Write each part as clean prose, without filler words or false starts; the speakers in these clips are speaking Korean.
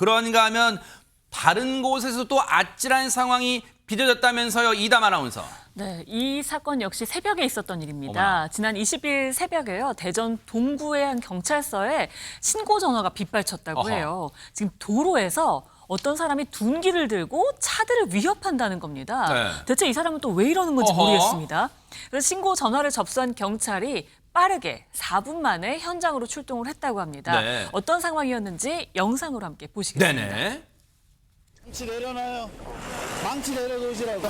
그런가 하면 다른 곳에서 또 아찔한 상황이 빚어졌다면서요, 이담 아나운서. 네, 이 사건 역시 새벽에 있었던 일입니다. 어머나. 지난 20일 새벽에요. 대전 동구의 한 경찰서에 신고 전화가 빗발쳤다고 어허. 해요. 지금 도로에서 어떤 사람이 둔기를 들고 차들을 위협한다는 겁니다. 네. 대체 이 사람은 또 왜 이러는 건지 어허. 모르겠습니다. 그래서 신고 전화를 접수한 경찰이 빠르게 4분 만에 현장으로 출동을 했다고 합니다. 네. 어떤 상황이었는지 영상으로 함께 보시겠습니다. 네네. 망치 내려놔요. 망치 내려놓으시라고.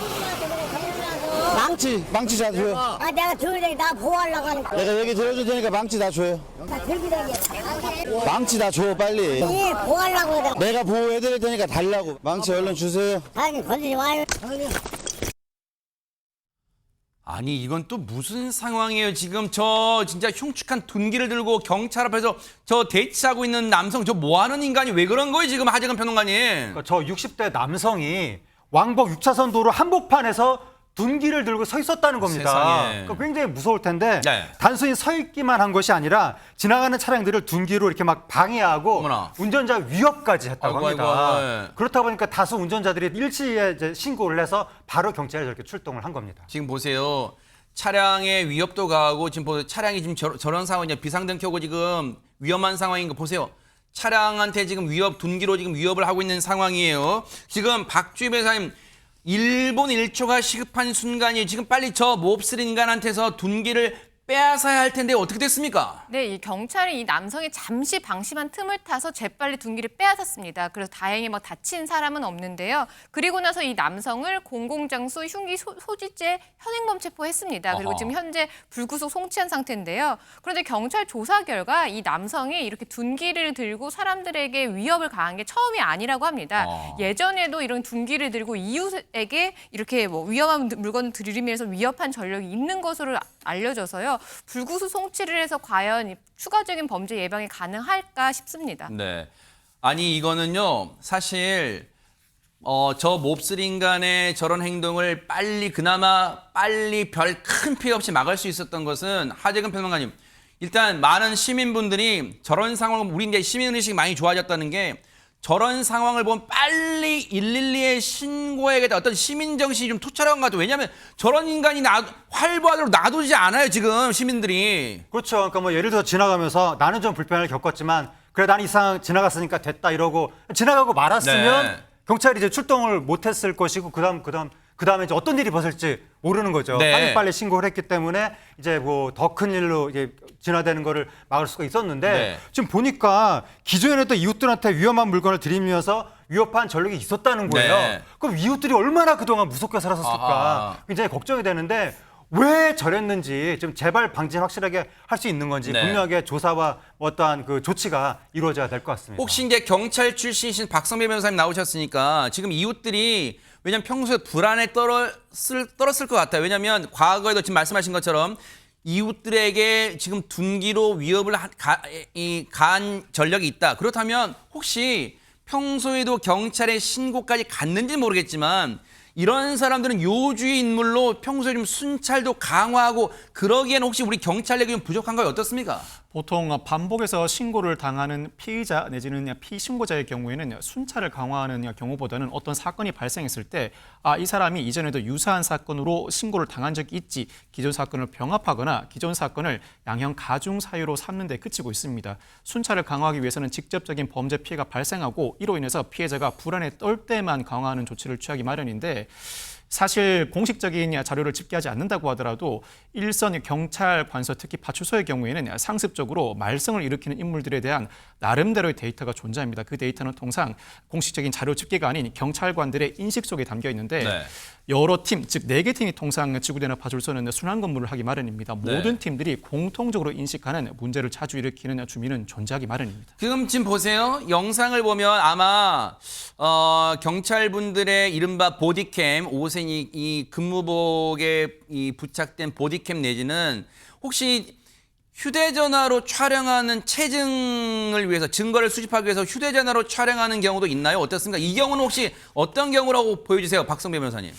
망치 다 줘요. 아, 내가 들으니 나 보호하려고 하는 거야. 내가 얘기 들어줄 테니까 망치 다 줘요. 나 들기 되게. 망치 다 줘 빨리. 이 보호하려고 하는 거야. 내가 보호해드릴 테니까 달라고. 망치 얼른 주세요. 다행히 건드리지 마요. 아니 이건 또 무슨 상황이에요? 지금 저 진짜 흉측한 둔기를 들고 경찰 앞에서 저 대치하고 있는 남성 저 뭐하는 인간이 왜 그런 거예요 지금 하재근 평론가님? 그러니까 저 60대 남성이 왕복 6차선 도로 한복판에서 둔기를 들고 서 있었다는 겁니다. 세상에. 그러니까 굉장히 무서울 텐데 네. 단순히 서 있기만 한 것이 아니라 지나가는 차량들을 둔기로 이렇게 막 방해하고 어머나. 운전자 위협까지 했다고 아이고, 합니다. 아이고, 네. 그렇다 보니까 다수 운전자들이 일시에 이제 신고를 해서 바로 경찰에 저렇게 출동을 한 겁니다. 지금 보세요. 차량의 위협도 가하고 지금 보세요. 차량이 지금 저런 상황이냐 비상등 켜고 지금 위험한 상황인 거 보세요. 차량한테 지금 둔기로 지금 위협을 하고 있는 상황이에요. 지금 박주희 변호사님 1분 1초가 시급한 순간이 지금 빨리 저 몹쓸 인간한테서 둔기를 빼앗아야 할 텐데 어떻게 됐습니까? 네, 이 경찰이 이 남성이 잠시 방심한 틈을 타서 재빨리 둔기를 빼앗았습니다. 그래서 다행히 뭐 다친 사람은 없는데요. 그리고 나서 이 남성을 공공장소 흉기 소지죄 현행범 체포했습니다. 그리고 어허. 지금 현재 불구속 송치한 상태인데요. 그런데 경찰 조사 결과 이 남성이 이렇게 둔기를 들고 사람들에게 위협을 가한 게 처음이 아니라고 합니다. 예전에도 이런 둔기를 들고 이웃에게 이렇게 뭐 위험한 물건을 들이밀면서 위협한 전력이 있는 것으로 알려져서요. 불구속 송치를 해서 과연 추가적인 범죄 예방이 가능할까 싶습니다. 네. 아니 이거는요. 사실 저 몹쓸 인간의 저런 행동을 그나마 빨리 별 큰 피해 없이 막을 수 있었던 것은 하재근 평론가님. 일단 많은 시민분들이 저런 상황을 우리 이제 시민의식이 많이 좋아졌다는 게 저런 상황을 보면 빨리 112에 신고해야겠다. 어떤 시민정신이 좀 투철한 것 같아요. 왜냐하면 저런 인간이 활보하도록 놔두지 않아요. 지금 시민들이. 그렇죠. 그러니까 뭐 예를 들어 지나가면서 나는 좀 불편을 겪었지만 그래 난 이상 지나갔으니까 됐다 이러고 지나가고 말았으면 네. 경찰이 이제 출동을 못했을 것이고 그다음에 이제 어떤 일이 벌어질지 모르는 거죠. 네. 빨리 신고를 했기 때문에 이제 뭐 더 큰 일로 이제 진화되는 거를 막을 수가 있었는데 네. 지금 보니까 기존에도 이웃들한테 위험한 물건을 들이밀면서 위협한 전력이 있었다는 거예요. 네. 그럼 이웃들이 얼마나 그동안 무섭게 살았을까 아하. 굉장히 걱정이 되는데 왜 저랬는지 좀 재발 방지를 확실하게 할 수 있는 건지 네. 분명하게 조사와 어떠한 그 조치가 이루어져야 될 것 같습니다. 혹시 이제 경찰 출신이신 박성배 변호사님 나오셨으니까 지금 이웃들이 왜냐면 평소에 불안에 떨었을 것 같아요. 왜냐면 과거에도 지금 말씀하신 것처럼 이웃들에게 지금 둔기로 위협을 가한 전력이 있다. 그렇다면 혹시 평소에도 경찰에 신고까지 갔는지 모르겠지만 이런 사람들은 요주의 인물로 평소에 좀 순찰도 강화하고 그러기에는 혹시 우리 경찰력이 좀 부족한가요? 어떻습니까? 보통 반복해서 신고를 당하는 피의자 내지는 피신고자의 경우에는 순찰을 강화하는 경우보다는 어떤 사건이 발생했을 때 이 사람이 이전에도 유사한 사건으로 신고를 당한 적이 있지 기존 사건을 병합하거나 기존 사건을 양형 가중 사유로 삼는 데 그치고 있습니다. 순찰을 강화하기 위해서는 직접적인 범죄 피해가 발생하고 이로 인해서 피해자가 불안에 떨 때만 강화하는 조치를 취하기 마련인데 사실 공식적인 자료를 집계하지 않는다고 하더라도 일선 경찰 관서 특히 파출소의 경우에는 상습적으로 말썽을 일으키는 인물들에 대한 나름대로의 데이터가 존재합니다. 그 데이터는 통상 공식적인 자료 집계가 아닌 경찰관들의 인식 속에 담겨 있는데 네. 여러 팀, 즉 4개 팀이 통상 지구대나 파출소는 순환 근무를 하기 마련입니다. 네. 모든 팀들이 공통적으로 인식하는 문제를 자주 일으키는 주민은 존재하기 마련입니다. 지금 보세요. 영상을 보면 아마 경찰분들의 이른바 보디캠 옷에 이 근무복에 이 부착된 보디캠 내지는 혹시 휴대전화로 촬영하는 체증을 위해서 증거를 수집하기 위해서 휴대전화로 촬영하는 경우도 있나요? 어떻습니까? 이 경우는 혹시 어떤 경우라고 보여주세요, 박성배 변호사님?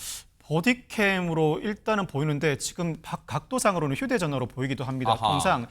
보디캠으로 일단은 보이는데 지금 각도상으로는 휴대전화로 보이기도 합니다. 아하. 통상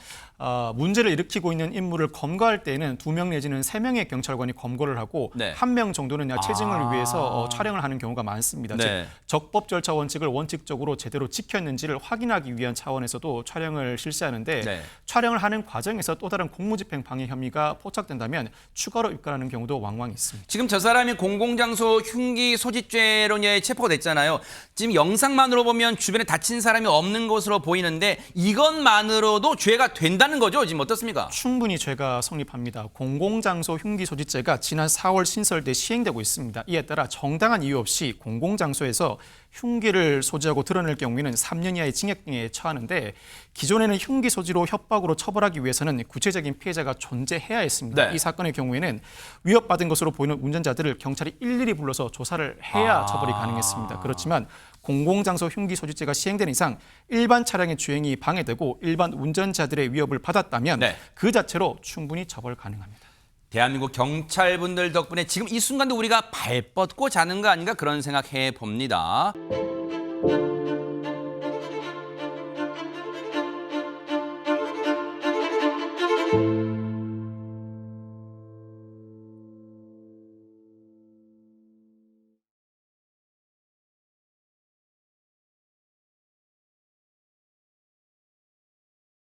문제를 일으키고 있는 인물을 검거할 때에는 2명 내지는 3명의 경찰관이 검거를 하고 네. 1명 정도는 체증을 아. 위해서 촬영을 하는 경우가 많습니다. 네. 즉 적법 절차 원칙을 원칙적으로 제대로 지켰는지를 확인하기 위한 차원에서도 촬영을 실시하는데 네. 촬영을 하는 과정에서 또 다른 공무집행 방해 혐의가 포착된다면 추가로 입건하는 경우도 왕왕 있습니다. 지금 저 사람이 공공장소 흉기 소지죄로 이제 체포가 됐잖아요. 지금 영상만으로 보면 주변에 다친 사람이 없는 것으로 보이는데 이것만으로도 죄가 된다는 거죠? 지금 어떻습니까? 충분히 죄가 성립합니다. 공공장소 흉기 소지죄가 지난 4월 신설돼 시행되고 있습니다. 이에 따라 정당한 이유 없이 공공장소에서 흉기를 소지하고 드러낼 경우에는 3년 이하의 징역등에 처하는데 기존에는 흉기 소지로 협박으로 처벌하기 위해서는 구체적인 피해자가 존재해야 했습니다. 네. 이 사건의 경우에는 위협받은 것으로 보이는 운전자들을 경찰이 일일이 불러서 조사를 해야 처벌이 가능했습니다. 그렇지만 공공장소 흉기 소지죄가 시행된 이상 일반 차량의 주행이 방해되고 일반 운전자들의 위협을 받았다면 네. 그 자체로 충분히 처벌 가능합니다. 대한민국 경찰분들 덕분에 지금 이 순간도 우리가 발 뻗고 자는 거 아닌가 그런 생각해 봅니다.